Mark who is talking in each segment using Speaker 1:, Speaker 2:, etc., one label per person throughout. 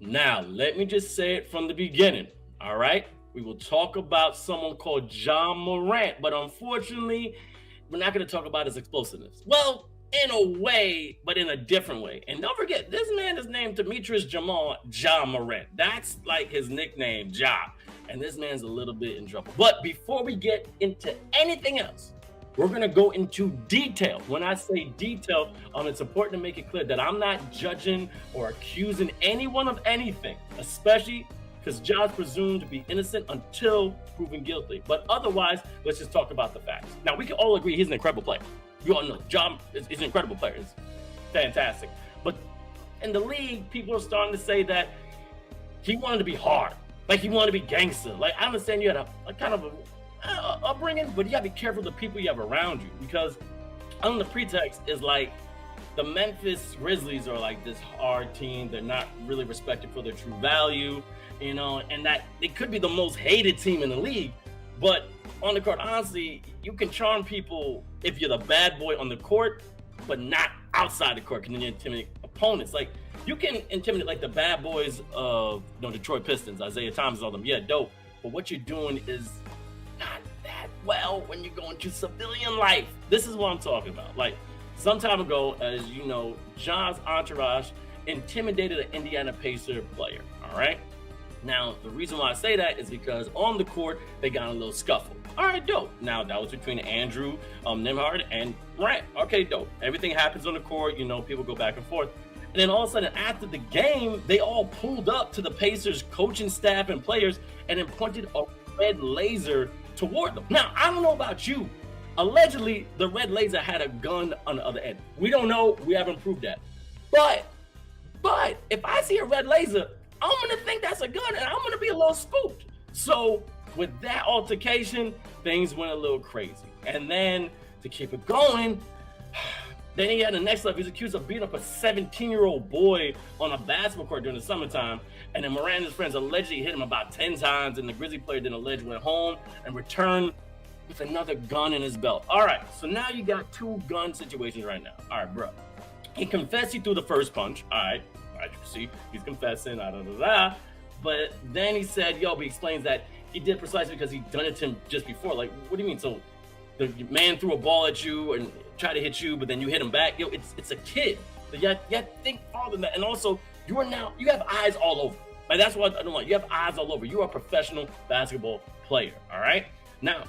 Speaker 1: Now, let me just say it from the beginning. All right. We will talk about someone called JA Morant, but unfortunately, we're not going to talk about his explosiveness. Well, in a way, but in a different way. And don't forget, this man is named Demetrius Jamal Ja Morant. That's like his nickname, Ja. And this man's a little bit in trouble. But before we get into anything else, we're going to go into detail. When I say detail, it's important to make it clear that I'm not judging or accusing anyone of anything, especially because Ja's presumed to be innocent until proven guilty. But otherwise, let's just talk about the facts. Now, we can all agree he's an incredible player. We all know Ja is an incredible player. It's fantastic. But in the league, people are starting to say that he wanted to be hard. Like he wanted to be gangster. Like I understand you had a kind of a upbringing, but you gotta be careful of the people you have around you, because on the pretext is like the Memphis Grizzlies are like this hard team. They're not really respected for their true value, and that they could be the most hated team in the league. But on the court, honestly, you can charm people if you're the bad boy on the court, but not outside the court. Can you intimidate opponents? Like you can intimidate like the bad boys of Detroit Pistons, Isaiah Thomas, all them. Yeah, dope. But what you're doing is not that well when you go into civilian life. This is what I'm talking about. Like some time ago, as you know, Ja's entourage intimidated an Indiana Pacer player. All right. Now, the reason why I say that is because on the court, they got in a little scuffle. All right, dope. Now, that was between Andrew Nembhard and Morant. Okay, dope. Everything happens on the court. People go back and forth. And then all of a sudden, after the game, they all pulled up to the Pacers coaching staff and players and then pointed a red laser toward them. Now, I don't know about you. Allegedly, the red laser had a gun on the other end. We don't know. We haven't proved that. But if I see a red laser, I'm going to think that's a gun and I'm going to be a little spooked. So with that altercation, things went a little crazy. And then to keep it going, then he had the next level. He's accused of beating up a 17-year-old boy on a basketball court during the summertime. And then Morant and his friends allegedly hit him about 10 times. And the Grizzly player then allegedly went home and returned with another gun in his belt. All right, so now you got two gun situations right now. All right, bro. He confessed he threw the first punch. All right, you see, he's confessing, But then he said, but he explains that he did precisely because he'd done it to him just before. Like, what do you mean? So the man threw a ball at you and tried to hit you, but then you hit him back. It's a kid. So you have to think farther than that. And also, you have eyes all over. Like, that's what I don't want. You have eyes all over. You are a professional basketball player, all right? Now,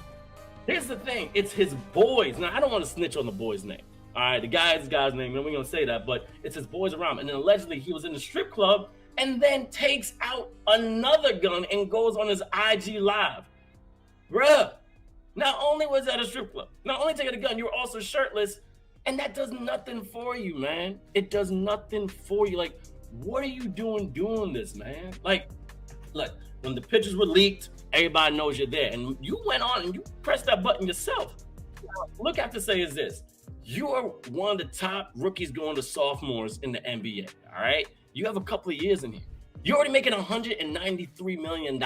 Speaker 1: here's the thing. It's his boys. Now, I don't want to snitch on the boy's name. All right, the guy's name, and we're going to say that, but it's his boys around. And then allegedly he was in the strip club and then takes out another gun and goes on his IG live. Bruh, not only was that a strip club, not only taking a gun, you were also shirtless, and that does nothing for you, man. It does nothing for you. Like, what are you doing this, man? Like, look, when the pictures were leaked, everybody knows you're there. And you went on and you pressed that button yourself. Look, I have to say is this. You are one of the top rookies going to sophomores in the NBA, all right? You have a couple of years in here. You're already making $193 million.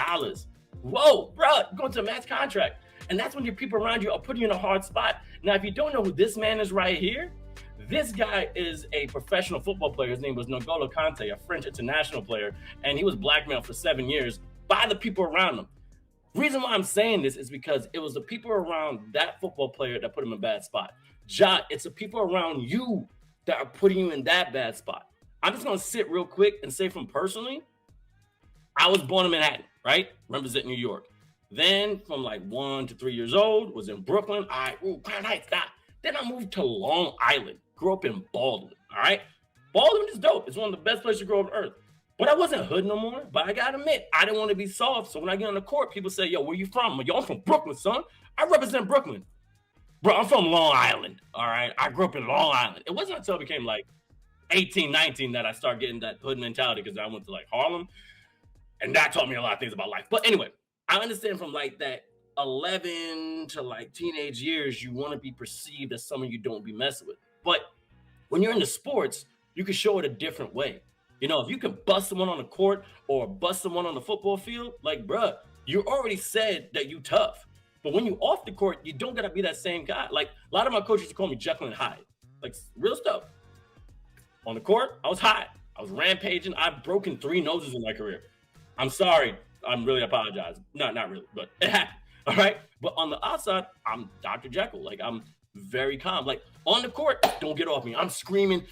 Speaker 1: Whoa, bro, you're going to a max contract. And that's when your people around you are putting you in a hard spot. Now, if you don't know who this man is right here, this guy is a professional football player. His name was N'Golo Kanté, a French international player, and he was blackmailed for 7 years by the people around him. Reason why I'm saying this is because it was the people around that football player that put him in a bad spot. Ja, it's the people around you that are putting you in that bad spot. I'm just going to sit real quick and say from personally, I was born in Manhattan, right? Representing New York. Then from like 1 to 3 years old, was in Brooklyn. All right, Crown Heights, Then I moved to Long Island, grew up in Baldwin, all right? Baldwin is dope. It's one of the best places to grow up on earth. But I wasn't hood no more. But I got to admit, I didn't want to be soft. So when I get on the court, people say, where you from? Yo, I'm from Brooklyn, son. I represent Brooklyn. Bro, I'm from Long Island, all right? I grew up in Long Island. It wasn't until I became like 18, 19 that I started getting that hood mentality because I went to like Harlem. And that taught me a lot of things about life. But anyway, I understand from like that 11 to like teenage years, you want to be perceived as someone you don't be messing with. But when you're in the sports, you can show it a different way. If you can bust someone on the court or bust someone on the football field, like, bruh, you already said that you tough. But when you off the court, you don't got to be that same guy. Like, a lot of my coaches call me Jekyll and Hyde. Like, real stuff. On the court, I was Hyde. I was rampaging. I've broken 3 noses in my career. I'm sorry. I'm really apologize. No, not really, but it happened. All right. But on the outside, I'm Dr. Jekyll. Like, I'm very calm. Like, on the court, don't get off me. I'm screaming,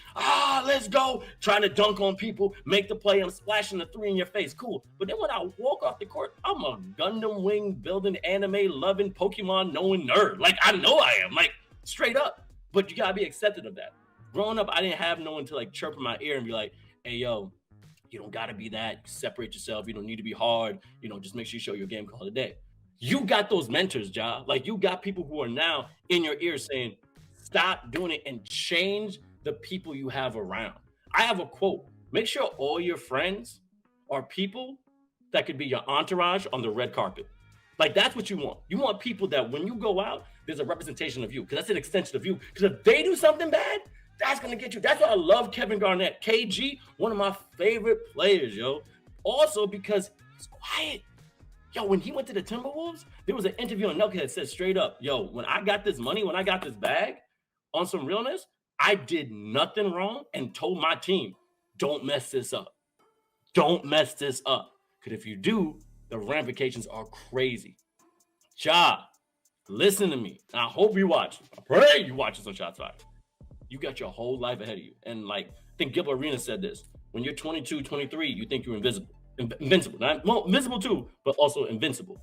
Speaker 1: let's go. Trying to dunk on people, make the play. I'm splashing the 3 in your face. Cool. But then when I walk off the court, I'm a Gundam Wing building, anime loving, Pokemon knowing nerd. Like, I know I am. Like, straight up. But you got to be accepted of that. Growing up, I didn't have no one to like chirp in my ear and be like, hey, yo, you don't got to be that. Separate yourself. You don't need to be hard. Just make sure you show your game call today. You got those mentors, Ja. Like, you got people who are now in your ear saying, stop doing it and change the people you have around. I have a quote. Make sure all your friends are people that could be your entourage on the red carpet. Like, that's what you want. You want people that when you go out, there's a representation of you, because that's an extension of you. Because if they do something bad, that's going to get you. That's why I love Kevin Garnett. KG, one of my favorite players, yo. Also because he's quiet. Yo, when he went to the Timberwolves, there was an interview on Nelka that said straight up, yo, when I got this money, when I got this bag, on some realness, I did nothing wrong and told my team, don't mess this up. Don't mess this up. Because if you do, the ramifications are crazy. Ja, listen to me. I hope you watch. I pray you watch this on Shots Fired. You got your whole life ahead of you. And like, I think Gil Arenas said this. When you're 22, 23, you think you're invincible. Invincible too, but also invincible.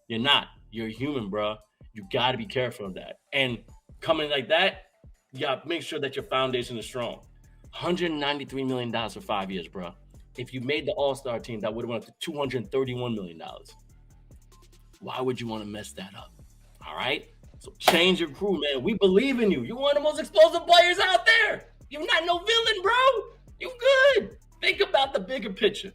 Speaker 1: You're not. You're human, bro. You got to be careful of that. And coming like that, you got to make sure that your foundation is strong. $193 million for 5 years, bro. If you made the All-Star team, that would have went up to $231 million. Why would you want to mess that up? All right? So change your crew, man. We believe in you. You're one of the most explosive players out there. You're not no villain, bro. You good. Think about the bigger picture.